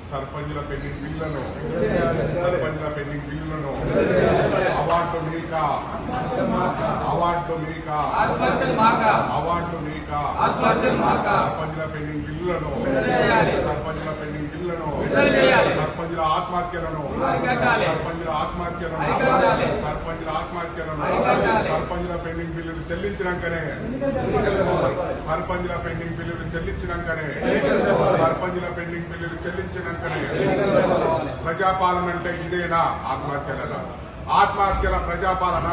సర్పంచుల పెండింగ్ బిల్లులను సర్పంచుల పెండింగ్ బిల్లులను అవార్డు మీకా అవార్డు మీకా అవార్డు మీకా సర్పంచుల పెండింగ్ బిల్లులను సర్పంచుల పెండింగ్ బిల్లులను సర్పంచుల ఆత్మహత్యలను సర్పంచుల ఆత్మహత్యలను సర్పంచుల ఆత్మహత్యలను సర్పంచుల పెండింగ్ బిల్లులు చెల్లించినాకనే సర్పంచుల పెండింగ్ బిల్లులు చెల్లించినాకనే సర్పంచుల పెండింగ్ బిల్లులు చెల్లించినాకనే ప్రజాపాలన అంటే ఇదేనా? ఆత్మహత్యలేనా? ఆత్మహత్యల ప్రజాపాలన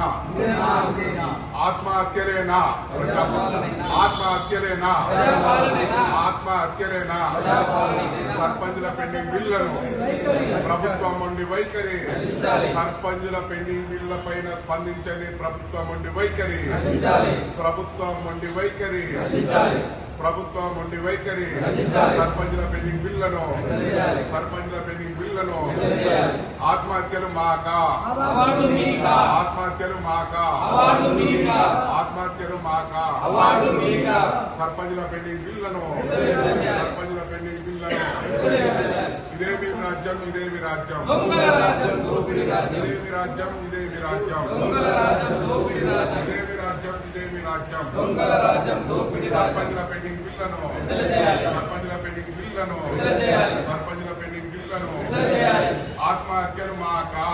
ఆత్మహత్యలేనా? ప్రజాపాలన ఆత్మహత్యలేనా? ఆత్మహత్యలేనా? సర్పంచుల పెండింగ్ బిల్లులను ప్రభుత్వం నుండి వైఖరి సర్పంచుల పెండింగ్ బిల్లుల పైన స్పందించని ప్రభుత్వం నుండి వైఖరి ప్రభుత్వం నుండి వైఖరి ప్రభుత్వం నుండి వైఖరి సర్పంచుల పెండింగ్ బిల్లులను సర్పంచుల పెండింగ్ బిల్లులను ఆత్మహత్యలు మాకా ఆత్మహత్యలు మాకా ఆత్మహత్యలు మాకా సర్పంచుల పెండింగ్ బిల్లులను సర్పంచుల పెండింగ్ బిల్లులను ఇదేమి రాజ్యం ఇదేమి రాజ్యం ఇదేమి రాజ్యం ఇదేమి రాజ్యం ఇదేమి రాజ్యం ఇదేమి రాజ్యం సర్పంచుల పెండింగ్ బిల్లులను సర్పంచుల పెండింగ్ బిల్లులను సర్పంచుల పెండింగ్ బిల్లులను ఆత్మహత్యలు మాకా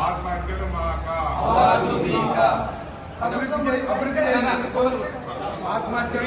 ఆత్మహత్యలు మాకా అభివృద్ధి ఆత్మహత్యలు